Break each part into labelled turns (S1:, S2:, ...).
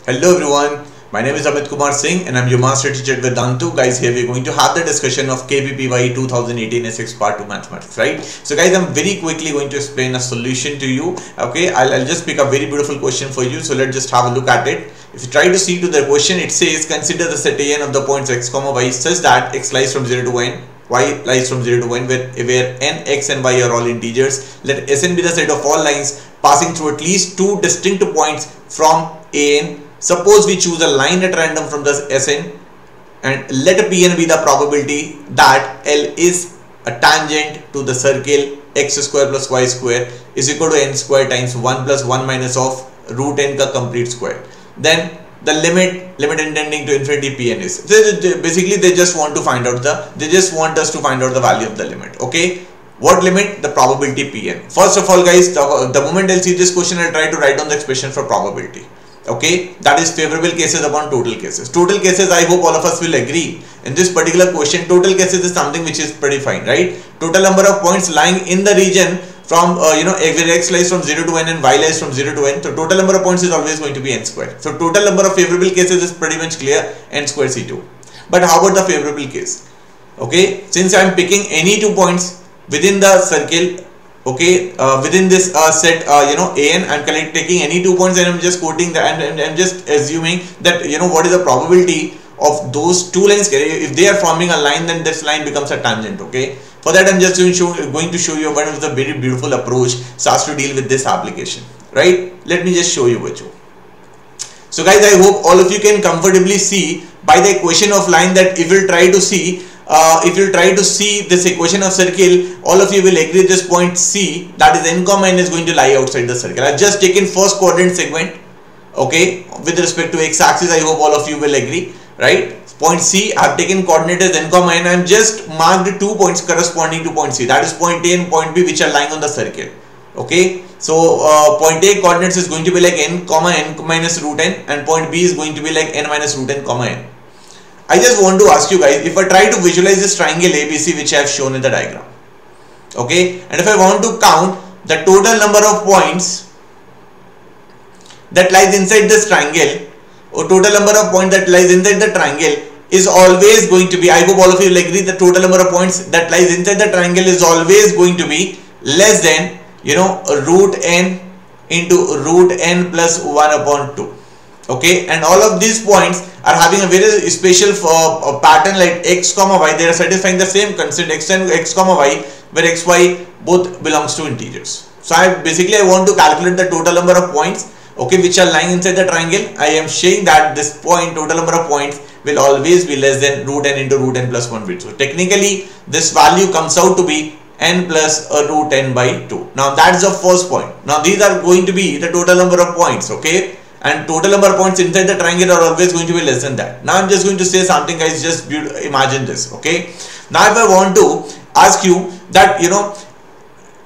S1: Hello everyone, my name is Amit Kumar Singh and I'm your master teacher at Vedantu. Guys, here we're going to have the discussion of KVPY 2018 S6 Part 2 Mathematics, right? So guys, I'm very quickly going to explain a solution to you. Okay, I'll just pick a very beautiful question for you. So let's just have a look at it. If you try to see to the question, it says consider the set an of the points x, y such that x lies from 0 to n, y lies from 0 to n, where n, x and y are all integers. Let Sn be the set of all lines passing through at least two distinct points from an. Suppose we choose a line at random from the Sn and let Pn be the probability that L is a tangent to the circle x square plus y square is equal to n square times 1 plus 1 minus of root n ka complete square. Then the limit intending to infinity Pn is. Basically they just want us to find out the value of the limit. Okay. What limit? The probability Pn. First of all guys, the moment I'll see this question, I'll try to write down the expression for probability. Okay, that is favorable cases upon total cases. Total cases, I hope all of us will agree. In this particular question, total cases is something which is pretty fine, right? Total number of points lying in the region from, where x lies from 0 to n and y lies from 0 to n. So total number of points is always going to be n square. So total number of favorable cases is pretty much clear, n square C2. But how about the favorable case? Okay, since I am picking any 2 points within the circle, okay, within this set an, I'm taking any 2 points and I'm just quoting that, and I'm just assuming that what is the probability of those two lines. If they are forming a line, then this line becomes a tangent. Okay, for that I'm just going to show you one of the very beautiful approach so as to deal with this application, right? Let me just show you with you. So guys, I hope all of you can comfortably see by the equation of line that if you try to see this equation of circle, all of you will agree this point C, that is n comma n, is going to lie outside the circle. I've just taken first quadrant segment, okay, with respect to x axis. I hope all of you will agree, right? Point C, I have taken coordinate as n comma n. I am just marked 2 points corresponding to point C, that is point A and point B, which are lying on the circle. Okay, so point A coordinates is going to be like n comma n minus root n, and point B is going to be like n minus root n comma n. I just want to ask you guys, if I try to visualize this triangle ABC which I have shown in the diagram, okay, and if I want to count the total number of points that lies inside this triangle, or total number of points that lies inside the triangle is always going to be, I hope all of you will agree, the total number of points that lies inside the triangle is always going to be less than root n into root n plus 1 upon 2. Okay, and all of these points are having a very special pattern like x comma y. They are satisfying the same concept x and x comma y, where x y both belongs to integers. So I want to calculate the total number of points, okay, which are lying inside the triangle. I am saying that this point, total number of points, will always be less than root n into root n plus 1 bit. So technically this value comes out to be n plus root n by 2. Now that's the first point. Now these are going to be the total number of points, okay, and total number of points inside the triangle are always going to be less than that. Now I'm just going to say something, guys, just imagine this. Okay, now if I want to ask you that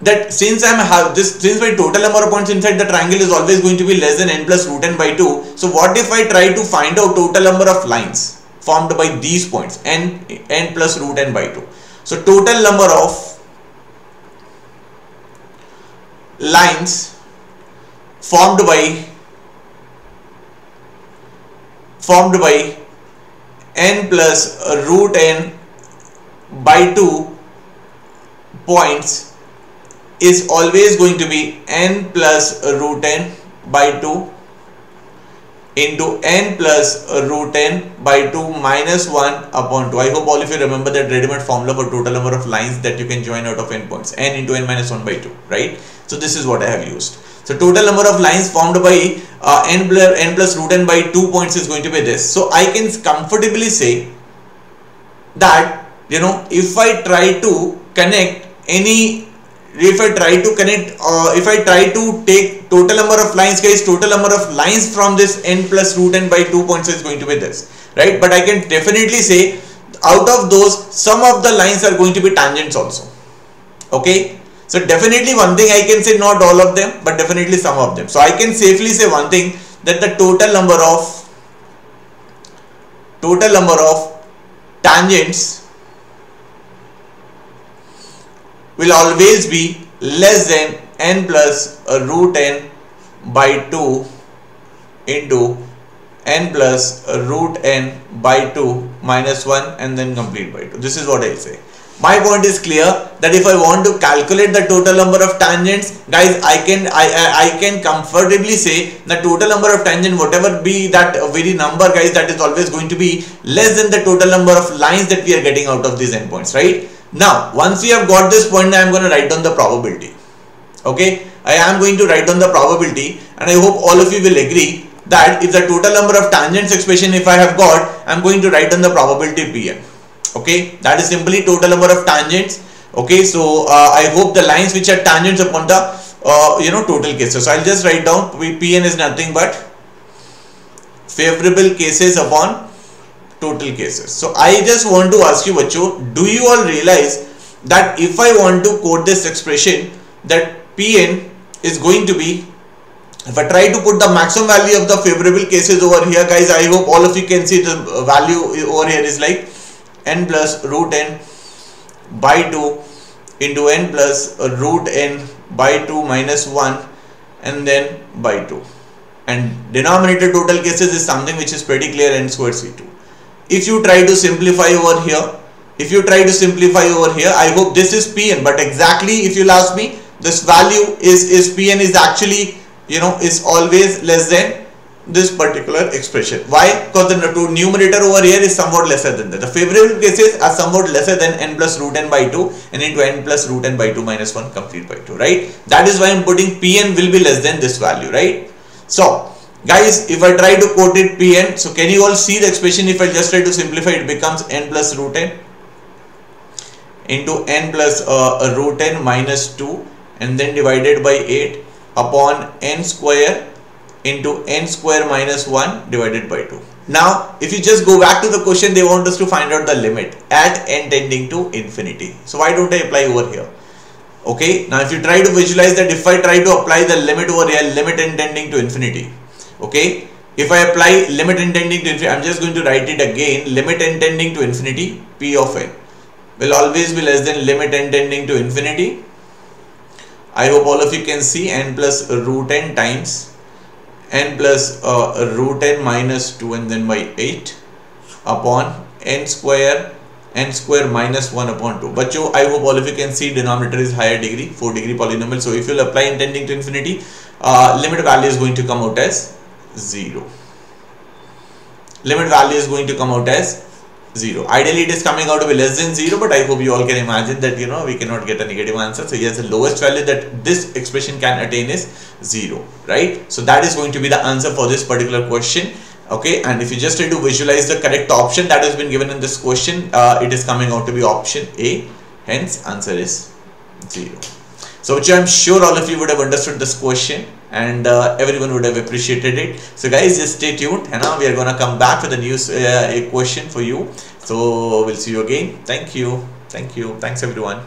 S1: that since my total number of points inside the triangle is always going to be less than n plus root n by 2, so what if I try to find out total number of lines formed by these points n plus root n by 2? So total number of lines formed by n plus root n by 2 points is always going to be n plus root n by 2 into n plus root n by 2 minus 1 upon 2. I hope all of you remember that ready-made formula for total number of lines that you can join out of n points, n into n minus 1 by 2, right? So this is what I have used. So total number of lines formed by n plus root n by 2 points is going to be this. So I can comfortably say that if I try to take total number of lines, guys, total number of lines from this n plus root n by 2 points is going to be this, right? But I can definitely say out of those, some of the lines are going to be tangents also. Okay, so definitely one thing I can say, not all of them, but definitely some of them. So I can safely say one thing, that the total number of tangents will always be less than n plus root n by 2 into n plus root n by 2 minus 1 and then complete by 2. This is what I'll say. My point is clear that if I want to calculate the total number of tangents, guys, I can comfortably say the total number of tangent, whatever be that very number, guys, that is always going to be less than the total number of lines that we are getting out of these endpoints, right? Now, once we have got this point, I am going to write down the probability. Okay, I am going to write down the probability, and I hope all of you will agree that if the total number of tangents expression if I have got, I am going to write down the probability Pn. Okay, that is simply total number of tangents. Okay, so I hope the lines which are tangents upon the total cases. So I'll just write down Pn is nothing but favorable cases upon total cases. So I just want to ask you, bacho, do you all realize that if I want to quote this expression, that Pn is going to be, if I try to put the maximum value of the favorable cases over here, guys, I hope all of you can see the value over here is like n plus root n by 2 into n plus root n by 2 minus 1 and then by 2, and denominator total cases is something which is pretty clear, n squared c2. If you try to simplify over here, I hope this is Pn, but exactly if you'll ask me, this value is Pn is actually is always less than this particular expression. Why? Because the numerator over here is somewhat lesser than that. The favorable cases are somewhat lesser than n plus root n by 2 and into n plus root n by 2 minus 1 complete by 2, right? That is why I am putting Pn will be less than this value, right? So guys, if I try to quote it Pn, so can you all see the expression? If I just try to simplify, it becomes n plus root n into n plus root n minus 2 and then divided by 8 upon n square into n square minus 1 divided by 2. Now, if you just go back to the question, they want us to find out the limit at n tending to infinity. So why don't I apply over here? Okay, now if you try to visualize that, if I try to apply the limit over here, limit n tending to infinity. Okay, if I apply limit n tending to infinity, I'm just going to write it again. Limit n tending to infinity, p of n will always be less than limit n tending to infinity. I hope all of you can see n plus root n times n plus root n minus 2 and then by 8 upon n square minus 1 upon 2. But I hope all of you can see denominator is higher degree, 4 degree polynomial. So if you will apply n tending to infinity, limit value is going to come out as 0. Limit value is going to come out as 0. Ideally it is coming out to be less than 0, but I hope you all can imagine that we cannot get a negative answer. So yes, the lowest value that this expression can attain is 0, right? So that is going to be the answer for this particular question. Okay, and if you just try to visualize the correct option that has been given in this question, it is coming out to be option A, hence answer is 0. So which I am sure all of you would have understood this question and everyone would have appreciated it. So guys, just stay tuned, and now we are gonna come back with a new question for you. So we'll see you again. Thank you. Thanks everyone.